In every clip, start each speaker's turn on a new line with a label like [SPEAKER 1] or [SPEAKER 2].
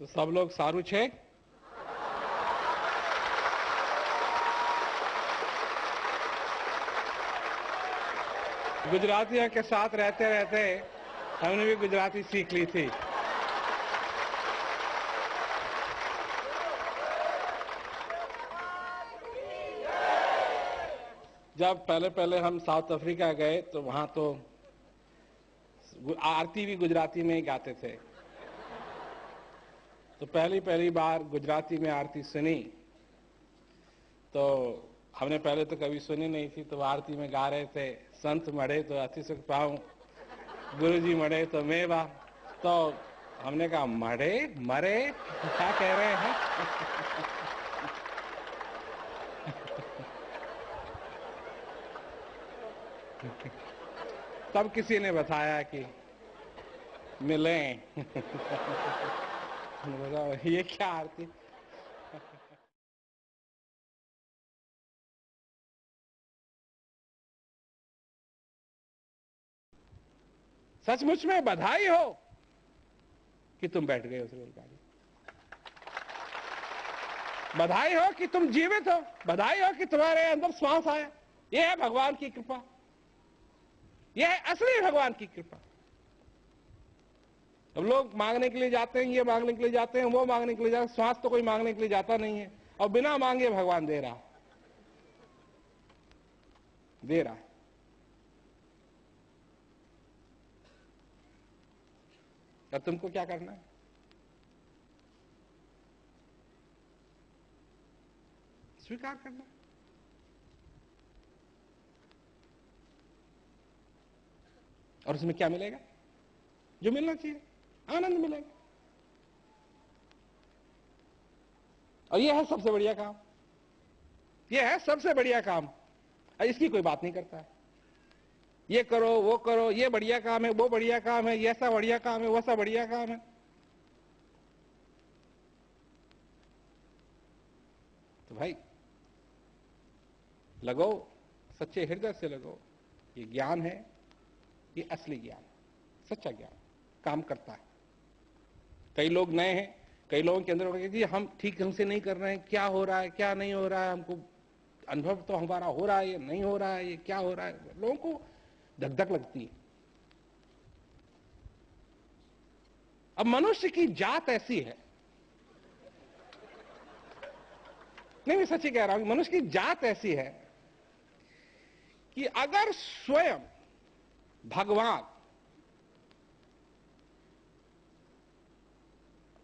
[SPEAKER 1] तो सब लोग सारू छे। गुजरातियों के साथ रहते रहते हमने भी गुजराती सीख ली थी। जब पहले पहले हम साउथ अफ्रीका गए तो वहां तो आरती भी गुजराती में ही गाते थे। तो पहली बार गुजराती में आरती सुनी तो हमने पहले तो कभी सुनी नहीं थी। तो आरती में गा रहे थे, संत मढ़े तो अति सुख पाऊं, गुरु जी मढ़े तो मेवा। तो हमने कहा मढ़े मरे क्या कह रहे हैं? तब किसी ने बताया कि मिले। ये क्या आरती? सचमुच में बधाई हो कि तुम बैठ गए उस रेलगाड़ी। बधाई हो कि तुम जीवित हो। बधाई हो कि तुम्हारे अंदर श्वास आया। यह है भगवान की कृपा। यह है असली भगवान की कृपा। अब लोग मांगने के लिए जाते हैं, ये मांगने के लिए जाते हैं, वो मांगने के लिए जाते हैं। श्वास तो कोई मांगने के लिए जाता नहीं है, और बिना मांगे भगवान दे रहा दे रहा। अब तुमको क्या करना है? स्वीकार करना। और उसमें क्या मिलेगा? जो मिलना चाहिए, आनंद मिलेगा। और यह है सबसे बढ़िया काम। यह है सबसे बढ़िया काम। इसकी कोई बात नहीं करता है, ये करो वो करो, ये बढ़िया काम है, वो बढ़िया काम है, ये ऐसा बढ़िया काम है, वैसा बढ़िया काम है। तो भाई लगो, सच्चे हृदय से लगो। ये ज्ञान है, ये असली ज्ञान, सच्चा ज्ञान काम करता है। कई लोग नए हैं, कई लोगों के अंदर जी हम ठीक ढंग से नहीं कर रहे हैं, क्या हो रहा है क्या नहीं हो रहा है, हमको अनुभव तो हमारा हो रहा है, ये नहीं हो रहा है, ये क्या हो रहा है। लोगों को धक धक लगती है। अब मनुष्य की जात ऐसी है, नहीं मैं सच्ची कह रहा हूं, मनुष्य की जात ऐसी है कि अगर स्वयं भगवान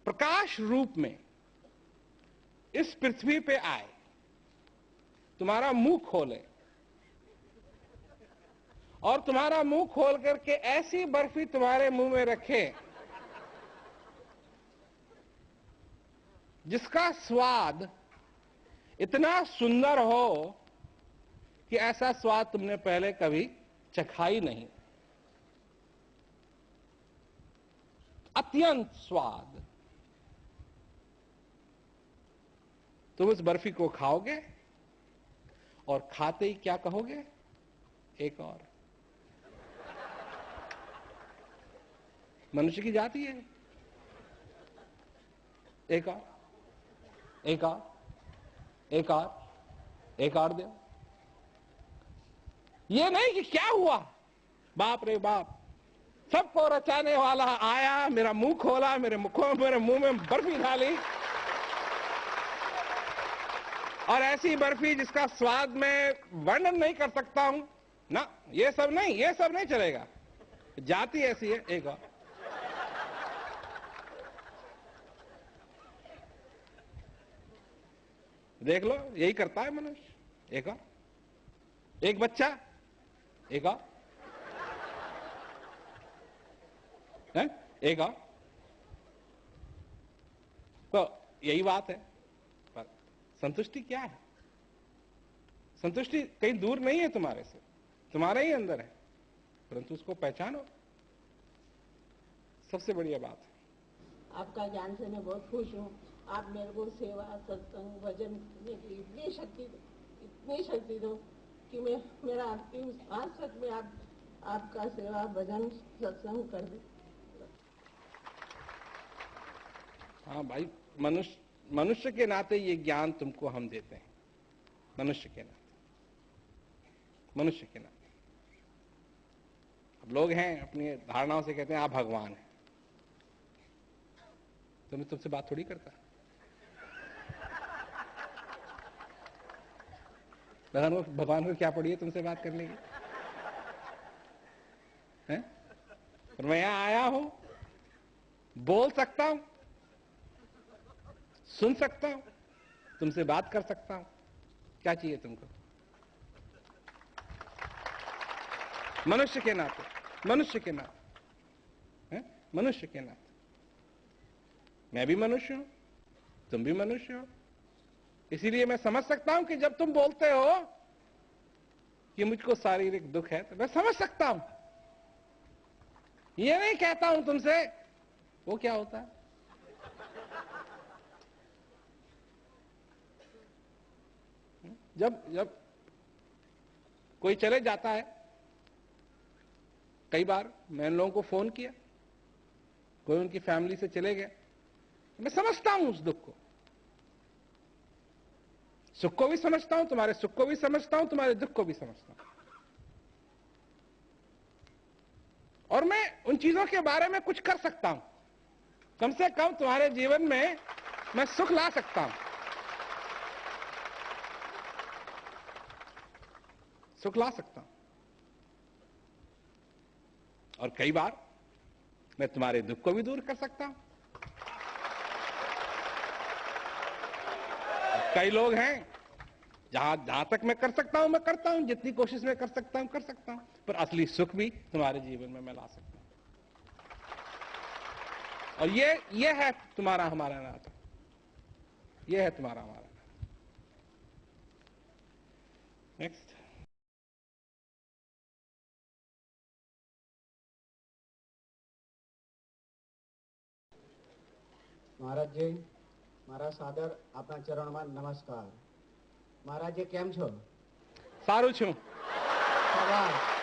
[SPEAKER 1] प्रकाश रूप में इस पृथ्वी पे आए, तुम्हारा मुंह खोले और तुम्हारा मुंह खोल करके ऐसी बर्फी तुम्हारे मुंह में रखे जिसका स्वाद इतना सुंदर हो कि ऐसा स्वाद तुमने पहले कभी चखा ही नहीं, अत्यंत स्वाद। तुम उस बर्फी को खाओगे और खाते ही क्या कहोगे? एक और। मनुष्य की जाति है, एक और, एक और, एक और, एक और दो। ये नहीं कि क्या हुआ, बाप रे बाप, सबको रचाने वाला आया, मेरा मुंह खोला, मेरे मुंह में बर्फी डाली, और ऐसी बर्फी जिसका स्वाद मैं वर्णन नहीं कर सकता हूं ना। ये सब नहीं चलेगा। जाति ऐसी है। एक और, देख लो, यही करता है मनुष्य। एक और, एक बच्चा, एक और है, एक और। तो यही बात है। पर संतुष्टि क्या है? संतुष्टि कहीं दूर नहीं है तुम्हारे से, तुम्हारे ही अंदर है, परंतु उसको पहचानो, सबसे बढ़िया बात है।
[SPEAKER 2] आपका ज्ञान से मैं बहुत खुश हूँ। आप मेरे को सेवा सत्संग भजन करने की इतनी शक्ति दो कि मैं मेरा अंतिम श्वास तक में आपका सेवा भजन सत्संग कर दे।
[SPEAKER 1] हाँ भाई, मनुष्य के नाते ये ज्ञान तुमको हम देते हैं, मनुष्य के नाते, मनुष्य के नाते। अब लोग हैं अपनी धारणाओं से कहते हैं आप भगवान हैं, तो मैं तुमसे बात थोड़ी करता। भगवान को क्या पड़ी है तुमसे बात करने की, हैं? और मैं यहां आया हूं, बोल सकता हूं, सुन सकता हूं, तुमसे बात कर सकता हूं, क्या चाहिए तुमको? मनुष्य के नाते, मनुष्य के नाते, हैं? मनुष्य के नाते। मैं भी मनुष्य हूं, तुम भी मनुष्य हो, इसीलिए मैं समझ सकता हूं कि जब तुम बोलते हो कि मुझको शारीरिक दुख है, तो मैं समझ सकता हूं। ये नहीं कहता हूं तुमसे वो क्या होता है। जब जब कोई चले जाता है, कई बार मैंने लोगों को फोन किया, कोई उनकी फैमिली से चले गए, मैं समझता हूं उस दुख को, सुख को भी समझता हूं, तुम्हारे सुख को भी समझता हूं, तुम्हारे दुख को भी समझता हूं, और मैं उन चीजों के बारे में कुछ कर सकता हूं। कम से कम तुम्हारे जीवन में मैं सुख ला सकता हूं, सुख ला सकता हूं। और कई बार मैं तुम्हारे दुख को भी दूर कर सकता हूं। कई लोग हैं जहां तक मैं कर सकता हूं मैं करता हूं, जितनी कोशिश मैं कर सकता हूं कर सकता हूं, पर असली सुख भी तुम्हारे जीवन में मैं ला सकता हूं। और ये है तुम्हारा हमारा नाता, ये है तुम्हारा हमारा नाता। नेक्स्ट।
[SPEAKER 3] મહારાજજી, મારા સાદર આપના ચરણમાં નમસ્કાર. મહારાજજી કેમ છો?
[SPEAKER 1] સારું છું.
[SPEAKER 3] શાબાશ.